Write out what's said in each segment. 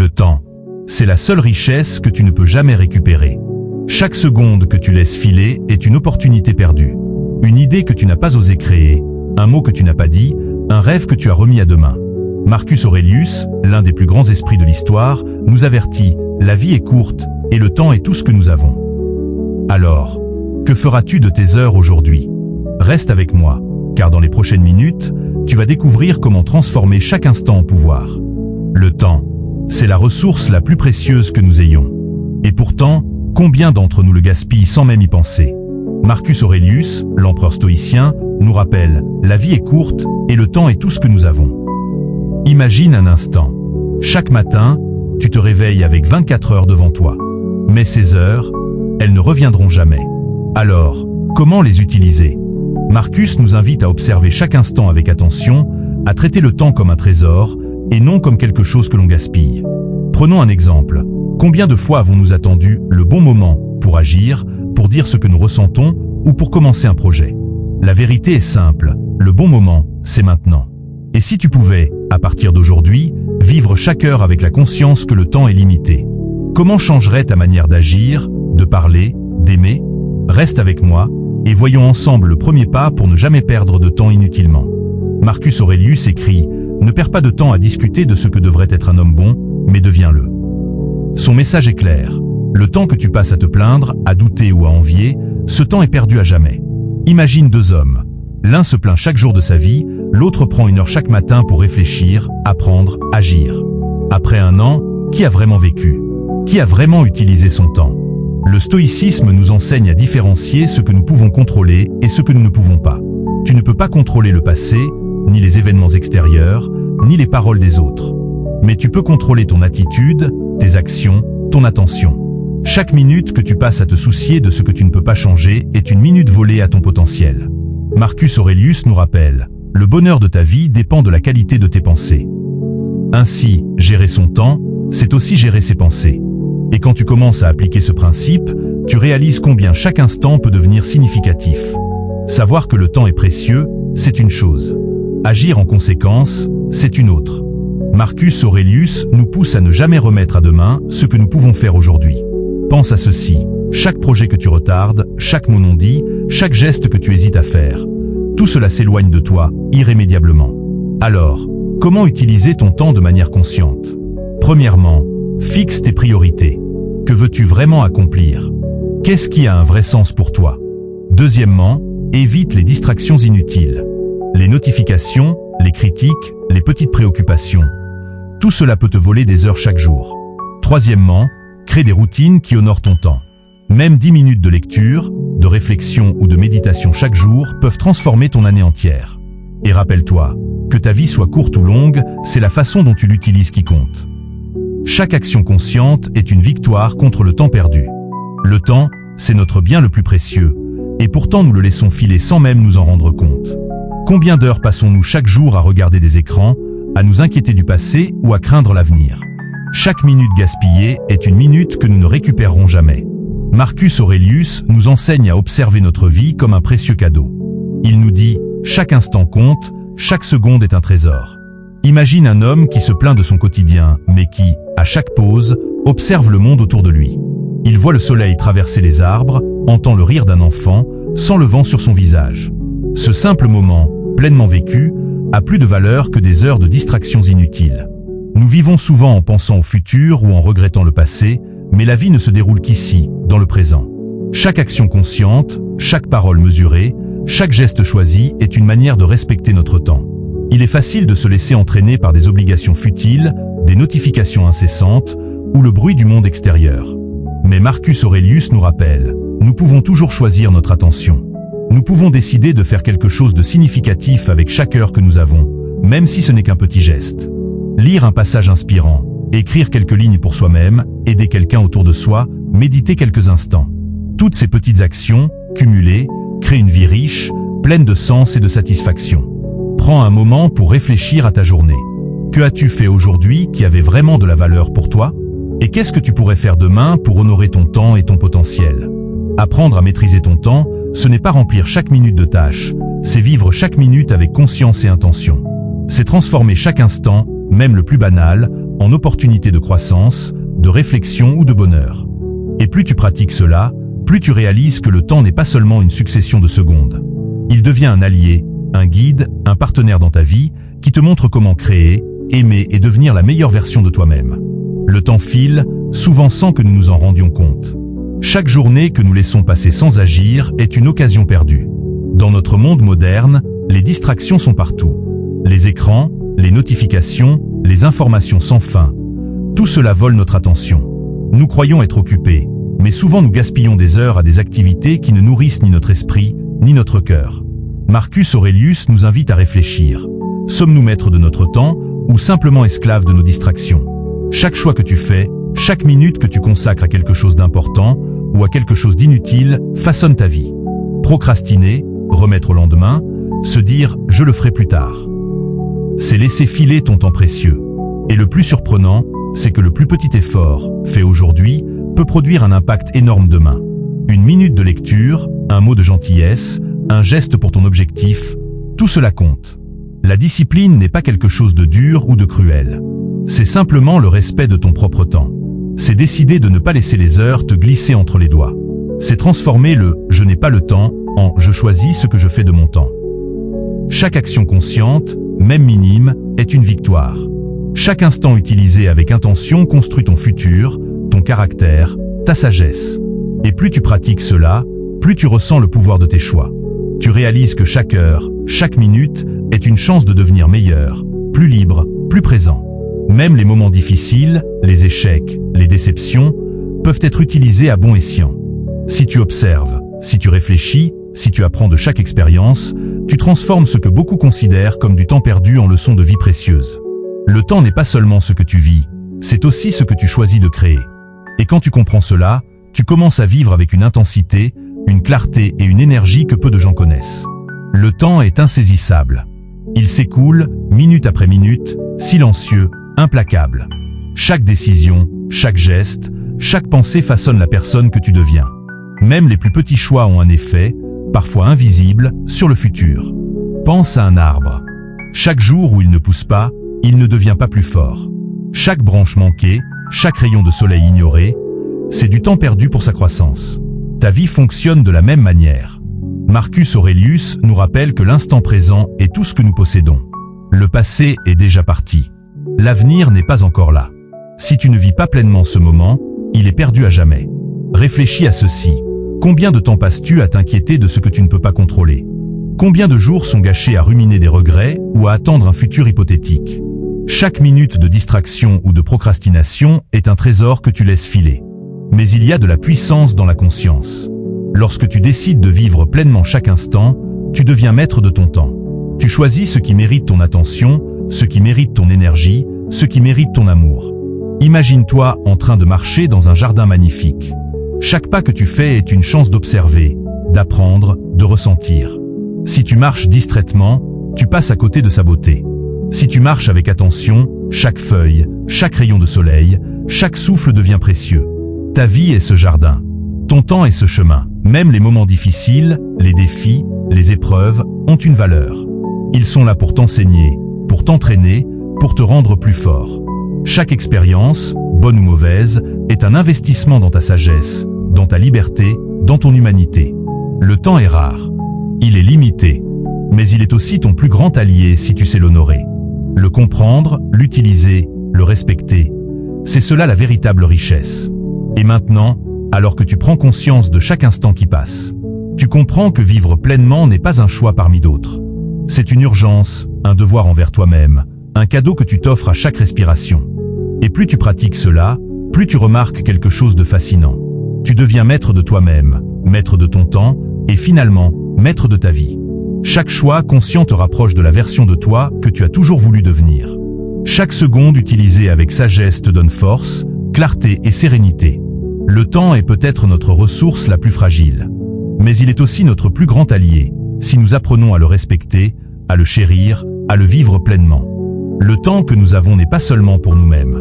Le temps, c'est la seule richesse que tu ne peux jamais récupérer. Chaque seconde que tu laisses filer est une opportunité perdue. Une idée que tu n'as pas osé créer, un mot que tu n'as pas dit, un rêve que tu as remis à demain. Marcus Aurelius, l'un des plus grands esprits de l'histoire, nous avertit, la vie est courte et le temps est tout ce que nous avons. Alors, que feras-tu de tes heures aujourd'hui? Reste avec moi, car dans les prochaines minutes, tu vas découvrir comment transformer chaque instant en pouvoir. Le temps, c'est la ressource la plus précieuse que nous ayons. Et pourtant, combien d'entre nous le gaspillent sans même y penser? Marcus Aurelius, l'empereur stoïcien, nous rappelle, la vie est courte et le temps est tout ce que nous avons. Imagine un instant. Chaque matin, tu te réveilles avec 24 heures devant toi. Mais ces heures, elles ne reviendront jamais. Alors, comment les utiliser? Marcus nous invite à observer chaque instant avec attention, à traiter le temps comme un trésor et non comme quelque chose que l'on gaspille. Prenons un exemple. Combien de fois avons-nous attendu le bon moment pour agir, pour dire ce que nous ressentons ou pour commencer un projet? La vérité est simple, le bon moment, c'est maintenant. Et si tu pouvais, à partir d'aujourd'hui, vivre chaque heure avec la conscience que le temps est limité, comment changerait ta manière d'agir, de parler, d'aimer? Reste avec moi et voyons ensemble le premier pas pour ne jamais perdre de temps inutilement. Marcus Aurelius écrit « Ne perds pas de temps à discuter de ce que devrait être un homme bon, mais deviens-le ». Son message est clair. Le temps que tu passes à te plaindre, à douter ou à envier, ce temps est perdu à jamais. Imagine deux hommes. L'un se plaint chaque jour de sa vie, l'autre prend 1 heure chaque matin pour réfléchir, apprendre, agir. Après 1 an, qui a vraiment vécu? Qui a vraiment utilisé son temps? Le stoïcisme nous enseigne à différencier ce que nous pouvons contrôler et ce que nous ne pouvons pas. Tu ne peux pas contrôler le passé, ni les événements extérieurs, ni les paroles des autres. Mais tu peux contrôler ton attitude, tes actions, ton attention. Chaque minute que tu passes à te soucier de ce que tu ne peux pas changer est une minute volée à ton potentiel. Marcus Aurelius nous rappelle, le bonheur de ta vie dépend de la qualité de tes pensées. Ainsi, gérer son temps, c'est aussi gérer ses pensées. Et quand tu commences à appliquer ce principe, tu réalises combien chaque instant peut devenir significatif. Savoir que le temps est précieux, c'est une chose. Agir en conséquence, c'est une autre. Marcus Aurelius nous pousse à ne jamais remettre à demain ce que nous pouvons faire aujourd'hui. Pense à ceci, chaque projet que tu retardes, chaque mot non dit, chaque geste que tu hésites à faire, tout cela s'éloigne de toi, irrémédiablement. Alors, comment utiliser ton temps de manière consciente? Premièrement, fixe tes priorités. Que veux-tu vraiment accomplir? Qu'est-ce qui a un vrai sens pour toi? Deuxièmement, évite les distractions inutiles. Les notifications, les critiques, les petites préoccupations. Tout cela peut te voler des heures chaque jour. Troisièmement, crée des routines qui honorent ton temps. Même 10 minutes de lecture, de réflexion ou de méditation chaque jour peuvent transformer ton année entière. Et rappelle-toi, que ta vie soit courte ou longue, c'est la façon dont tu l'utilises qui compte. Chaque action consciente est une victoire contre le temps perdu. Le temps, c'est notre bien le plus précieux, et pourtant nous le laissons filer sans même nous en rendre compte. Combien d'heures passons-nous chaque jour à regarder des écrans, à nous inquiéter du passé ou à craindre l'avenir? Chaque minute gaspillée est une minute que nous ne récupérerons jamais. Marcus Aurelius nous enseigne à observer notre vie comme un précieux cadeau. Il nous dit « Chaque instant compte, chaque seconde est un trésor ». Imagine un homme qui se plaint de son quotidien, mais qui, à chaque pause, observe le monde autour de lui. Il voit le soleil traverser les arbres, entend le rire d'un enfant, sent le vent sur son visage. Ce simple moment, pleinement vécu, a plus de valeur que des heures de distractions inutiles. Nous vivons souvent en pensant au futur ou en regrettant le passé, mais la vie ne se déroule qu'ici, dans le présent. Chaque action consciente, chaque parole mesurée, chaque geste choisi est une manière de respecter notre temps. Il est facile de se laisser entraîner par des obligations futiles, des notifications incessantes ou le bruit du monde extérieur. Mais Marcus Aurelius nous rappelle, nous pouvons toujours choisir notre attention. Nous pouvons décider de faire quelque chose de significatif avec chaque heure que nous avons, même si ce n'est qu'un petit geste. Lire un passage inspirant, écrire quelques lignes pour soi-même, aider quelqu'un autour de soi, méditer quelques instants. Toutes ces petites actions, cumulées, créent une vie riche, pleine de sens et de satisfaction. Prends un moment pour réfléchir à ta journée. Que as-tu fait aujourd'hui qui avait vraiment de la valeur pour toi? Et qu'est-ce que tu pourrais faire demain pour honorer ton temps et ton potentiel? Apprendre à maîtriser ton temps, ce n'est pas remplir chaque minute de tâches, c'est vivre chaque minute avec conscience et intention. C'est transformer chaque instant, même le plus banal, en opportunité de croissance, de réflexion ou de bonheur. Et plus tu pratiques cela, plus tu réalises que le temps n'est pas seulement une succession de secondes. Il devient un allié, un guide, un partenaire dans ta vie, qui te montre comment créer, aimer et devenir la meilleure version de toi-même. Le temps file, souvent sans que nous nous en rendions compte. Chaque journée que nous laissons passer sans agir est une occasion perdue. Dans notre monde moderne, les distractions sont partout. Les écrans, les notifications, les informations sans fin. Tout cela vole notre attention. Nous croyons être occupés, mais souvent nous gaspillons des heures à des activités qui ne nourrissent ni notre esprit, ni notre cœur. Marcus Aurelius nous invite à réfléchir. Sommes-nous maîtres de notre temps ou simplement esclaves de nos distractions? Chaque choix que tu fais, chaque minute que tu consacres à quelque chose d'important ou à quelque chose d'inutile façonne ta vie. Procrastiner, remettre au lendemain, se dire « je le ferai plus tard ». C'est laisser filer ton temps précieux. Et le plus surprenant, c'est que le plus petit effort, fait aujourd'hui, peut produire un impact énorme demain. Une minute de lecture, un mot de gentillesse, un geste pour ton objectif, tout cela compte. La discipline n'est pas quelque chose de dur ou de cruel. C'est simplement le respect de ton propre temps. C'est décider de ne pas laisser les heures te glisser entre les doigts. C'est transformer le « je n'ai pas le temps » en « je choisis ce que je fais de mon temps ». Chaque action consciente, même minime, est une victoire. Chaque instant utilisé avec intention construit ton futur, ton caractère, ta sagesse. Et plus tu pratiques cela, plus tu ressens le pouvoir de tes choix. Tu réalises que chaque heure, chaque minute, est une chance de devenir meilleur, plus libre, plus présent. Même les moments difficiles, les échecs, les déceptions, peuvent être utilisés à bon escient. Si tu observes, si tu réfléchis, si tu apprends de chaque expérience, tu transformes ce que beaucoup considèrent comme du temps perdu en leçons de vie précieuses. Le temps n'est pas seulement ce que tu vis, c'est aussi ce que tu choisis de créer. Et quand tu comprends cela, tu commences à vivre avec une intensité, une clarté et une énergie que peu de gens connaissent. Le temps est insaisissable. Il s'écoule, minute après minute, silencieux, implacable. Chaque décision, chaque geste, chaque pensée façonne la personne que tu deviens. Même les plus petits choix ont un effet, parfois invisible, sur le futur. Pense à un arbre. Chaque jour où il ne pousse pas, il ne devient pas plus fort. Chaque branche manquée, chaque rayon de soleil ignoré, c'est du temps perdu pour sa croissance. Ta vie fonctionne de la même manière. Marcus Aurelius nous rappelle que l'instant présent est tout ce que nous possédons. Le passé est déjà parti. L'avenir n'est pas encore là. Si tu ne vis pas pleinement ce moment, il est perdu à jamais. Réfléchis à ceci. Combien de temps passes-tu à t'inquiéter de ce que tu ne peux pas contrôler? Combien de jours sont gâchés à ruminer des regrets ou à attendre un futur hypothétique? Chaque minute de distraction ou de procrastination est un trésor que tu laisses filer. Mais il y a de la puissance dans la conscience. Lorsque tu décides de vivre pleinement chaque instant, tu deviens maître de ton temps. Tu choisis ce qui mérite ton attention, ce qui mérite ton énergie, ce qui mérite ton amour. Imagine-toi en train de marcher dans un jardin magnifique. Chaque pas que tu fais est une chance d'observer, d'apprendre, de ressentir. Si tu marches distraitement, tu passes à côté de sa beauté. Si tu marches avec attention, chaque feuille, chaque rayon de soleil, chaque souffle devient précieux. Ta vie est ce jardin. Ton temps est ce chemin. Même les moments difficiles, les défis, les épreuves ont une valeur. Ils sont là pour t'enseigner, pour t'entraîner, pour te rendre plus fort. Chaque expérience, bonne ou mauvaise, est un investissement dans ta sagesse, dans ta liberté, dans ton humanité. Le temps est rare. Il est limité. Mais il est aussi ton plus grand allié si tu sais l'honorer. Le comprendre, l'utiliser, le respecter, c'est cela la véritable richesse. Et maintenant, alors que tu prends conscience de chaque instant qui passe, tu comprends que vivre pleinement n'est pas un choix parmi d'autres. C'est une urgence, un devoir envers toi-même, un cadeau que tu t'offres à chaque respiration. Et plus tu pratiques cela, plus tu remarques quelque chose de fascinant. Tu deviens maître de toi-même, maître de ton temps, et finalement, maître de ta vie. Chaque choix conscient te rapproche de la version de toi que tu as toujours voulu devenir. Chaque seconde utilisée avec sagesse te donne force, clarté et sérénité. Le temps est peut-être notre ressource la plus fragile. Mais il est aussi notre plus grand allié, si nous apprenons à le respecter, à le chérir, à le vivre pleinement. Le temps que nous avons n'est pas seulement pour nous-mêmes.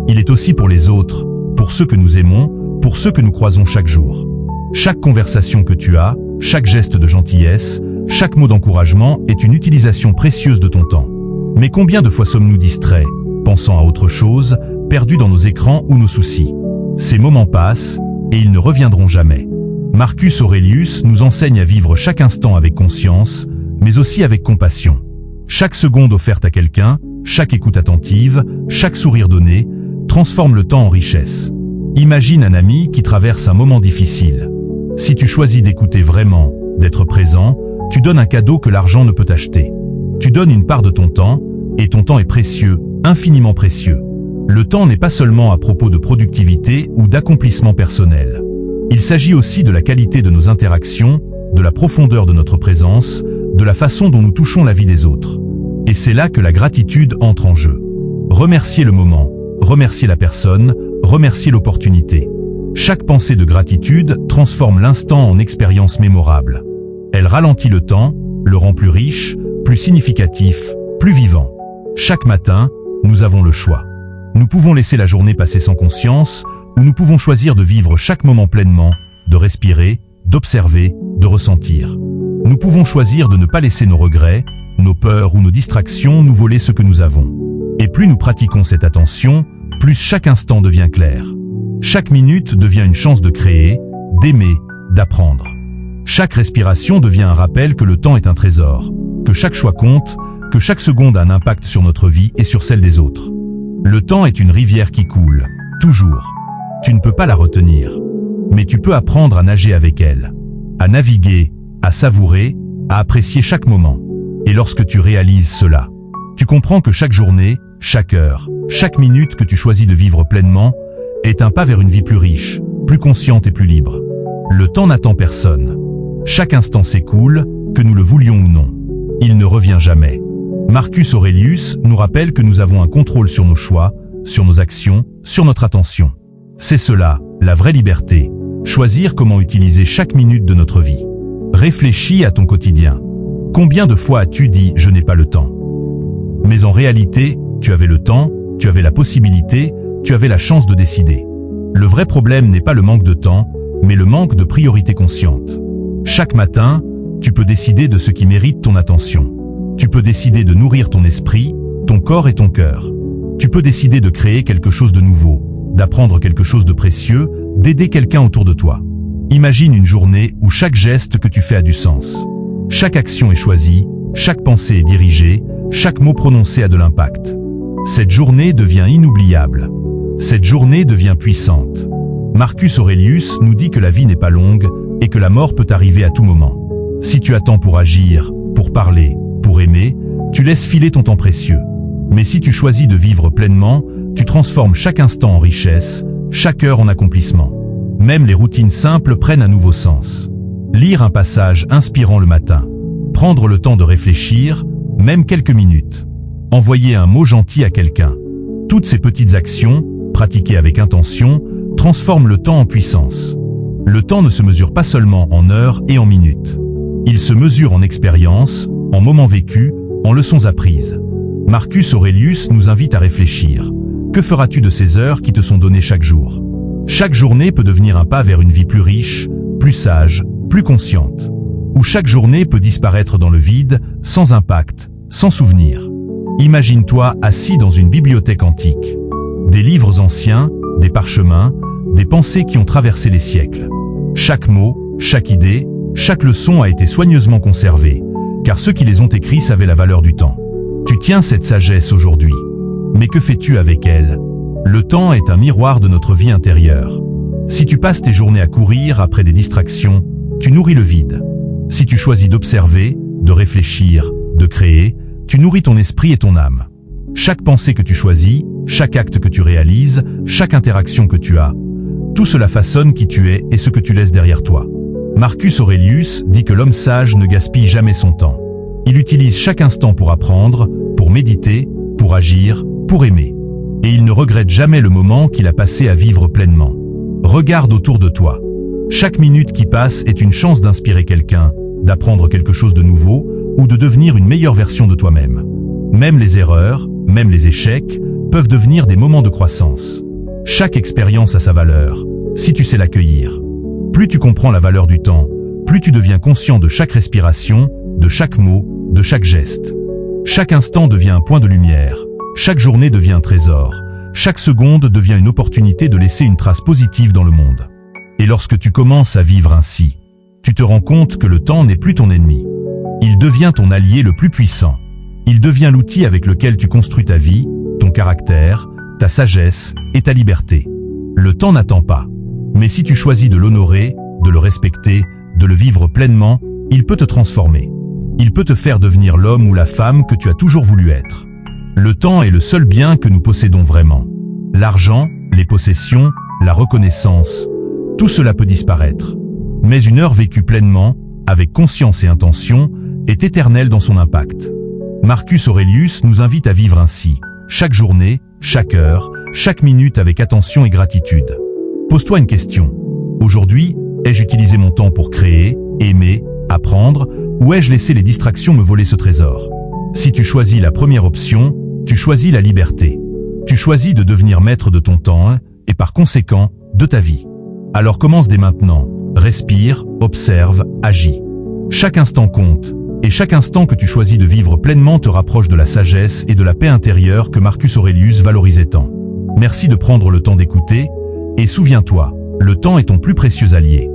Il est aussi pour les autres, pour ceux que nous aimons, pour ceux que nous croisons chaque jour. Chaque conversation que tu as, chaque geste de gentillesse, chaque mot d'encouragement est une utilisation précieuse de ton temps. Mais combien de fois sommes-nous distraits, pensant à autre chose, perdus dans nos écrans ou nos soucis. Ces moments passent, et ils ne reviendront jamais. Marcus Aurelius nous enseigne à vivre chaque instant avec conscience, mais aussi avec compassion. Chaque seconde offerte à quelqu'un, chaque écoute attentive, chaque sourire donné, transforme le temps en richesse. Imagine un ami qui traverse un moment difficile. Si tu choisis d'écouter vraiment, d'être présent, tu donnes un cadeau que l'argent ne peut acheter. Tu donnes une part de ton temps, et ton temps est précieux, infiniment précieux. Le temps n'est pas seulement à propos de productivité ou d'accomplissement personnel. Il s'agit aussi de la qualité de nos interactions, de la profondeur de notre présence, de la façon dont nous touchons la vie des autres. Et c'est là que la gratitude entre en jeu. Remercier le moment, remercier la personne, remercier l'opportunité. Chaque pensée de gratitude transforme l'instant en expérience mémorable. Elle ralentit le temps, le rend plus riche, plus significatif, plus vivant. Chaque matin, nous avons le choix. Nous pouvons laisser la journée passer sans conscience, ou nous pouvons choisir de vivre chaque moment pleinement, de respirer, d'observer, de ressentir. Nous pouvons choisir de ne pas laisser nos regrets, nos peurs ou nos distractions nous voler ce que nous avons. Et plus nous pratiquons cette attention, plus chaque instant devient clair. Chaque minute devient une chance de créer, d'aimer, d'apprendre. Chaque respiration devient un rappel que le temps est un trésor, que chaque choix compte, que chaque seconde a un impact sur notre vie et sur celle des autres. Le temps est une rivière qui coule, toujours. Tu ne peux pas la retenir, mais tu peux apprendre à nager avec elle, à naviguer, à savourer, à apprécier chaque moment. Et lorsque tu réalises cela, tu comprends que chaque journée, chaque heure, chaque minute que tu choisis de vivre pleinement est un pas vers une vie plus riche, plus consciente et plus libre. Le temps n'attend personne. Chaque instant s'écoule, que nous le voulions ou non. Il ne revient jamais. Marcus Aurelius nous rappelle que nous avons un contrôle sur nos choix, sur nos actions, sur notre attention. C'est cela, la vraie liberté. Choisir comment utiliser chaque minute de notre vie. Réfléchis à ton quotidien. Combien de fois as-tu dit « je n'ai pas le temps » ? Mais en réalité, tu avais le temps, tu avais la possibilité, tu avais la chance de décider. Le vrai problème n'est pas le manque de temps, mais le manque de priorité consciente. Chaque matin, tu peux décider de ce qui mérite ton attention. Tu peux décider de nourrir ton esprit, ton corps et ton cœur. Tu peux décider de créer quelque chose de nouveau, d'apprendre quelque chose de précieux, d'aider quelqu'un autour de toi. Imagine une journée où chaque geste que tu fais a du sens. Chaque action est choisie, chaque pensée est dirigée, chaque mot prononcé a de l'impact. Cette journée devient inoubliable. Cette journée devient puissante. Marcus Aurelius nous dit que la vie n'est pas longue et que la mort peut arriver à tout moment. Si tu attends pour agir, pour parler, pour aimer, tu laisses filer ton temps précieux. Mais si tu choisis de vivre pleinement, tu transformes chaque instant en richesse, chaque heure en accomplissement. Même les routines simples prennent un nouveau sens. Lire un passage inspirant le matin. Prendre le temps de réfléchir, même quelques minutes. Envoyer un mot gentil à quelqu'un. Toutes ces petites actions, pratiquées avec intention, transforment le temps en puissance. Le temps ne se mesure pas seulement en heures et en minutes. Il se mesure en expériences, en moments vécus, en leçons apprises. Marcus Aurelius nous invite à réfléchir. Que feras-tu de ces heures qui te sont données chaque jour ? Chaque journée peut devenir un pas vers une vie plus riche, plus sage, plus consciente. Ou chaque journée peut disparaître dans le vide, sans impact, sans souvenir. Imagine-toi assis dans une bibliothèque antique. Des livres anciens, des parchemins, des pensées qui ont traversé les siècles. Chaque mot, chaque idée, chaque leçon a été soigneusement conservée, car ceux qui les ont écrits savaient la valeur du temps. Tu tiens cette sagesse aujourd'hui. Mais que fais-tu avec elle ? Le temps est un miroir de notre vie intérieure. Si tu passes tes journées à courir après des distractions, tu nourris le vide. Si tu choisis d'observer, de réfléchir, de créer, tu nourris ton esprit et ton âme. Chaque pensée que tu choisis, chaque acte que tu réalises, chaque interaction que tu as, tout cela façonne qui tu es et ce que tu laisses derrière toi. Marcus Aurelius dit que l'homme sage ne gaspille jamais son temps. Il utilise chaque instant pour apprendre, pour méditer, pour agir, pour aimer. Et il ne regrette jamais le moment qu'il a passé à vivre pleinement. Regarde autour de toi. Chaque minute qui passe est une chance d'inspirer quelqu'un, d'apprendre quelque chose de nouveau ou de devenir une meilleure version de toi-même. Même les erreurs, même les échecs, peuvent devenir des moments de croissance. Chaque expérience a sa valeur, si tu sais l'accueillir. Plus tu comprends la valeur du temps, plus tu deviens conscient de chaque respiration, de chaque mot, de chaque geste. Chaque instant devient un point de lumière, Chaque journée devient un trésor. Chaque seconde devient une opportunité de laisser une trace positive dans le monde. Et lorsque tu commences à vivre ainsi, tu te rends compte que le temps n'est plus ton ennemi. Il devient ton allié le plus puissant. Il devient l'outil avec lequel tu construis ta vie, ton caractère, ta sagesse et ta liberté. Le temps n'attend pas. Mais si tu choisis de l'honorer, de le respecter, de le vivre pleinement, il peut te transformer. Il peut te faire devenir l'homme ou la femme que tu as toujours voulu être. Le temps est le seul bien que nous possédons vraiment. L'argent, les possessions, la reconnaissance, tout cela peut disparaître. Mais une heure vécue pleinement, avec conscience et intention, est éternelle dans son impact. Marcus Aurelius nous invite à vivre ainsi, chaque journée, chaque heure, chaque minute avec attention et gratitude. Pose-toi une question. Aujourd'hui, ai-je utilisé mon temps pour créer, aimer, apprendre, ou ai-je laissé les distractions me voler ce trésor? Si tu choisis la première option, tu choisis la liberté. Tu choisis de devenir maître de ton temps et par conséquent, de ta vie. Alors commence dès maintenant. Respire, observe, agis. Chaque instant compte, et chaque instant que tu choisis de vivre pleinement te rapproche de la sagesse et de la paix intérieure que Marcus Aurelius valorisait tant. Merci de prendre le temps d'écouter, et souviens-toi, le temps est ton plus précieux allié.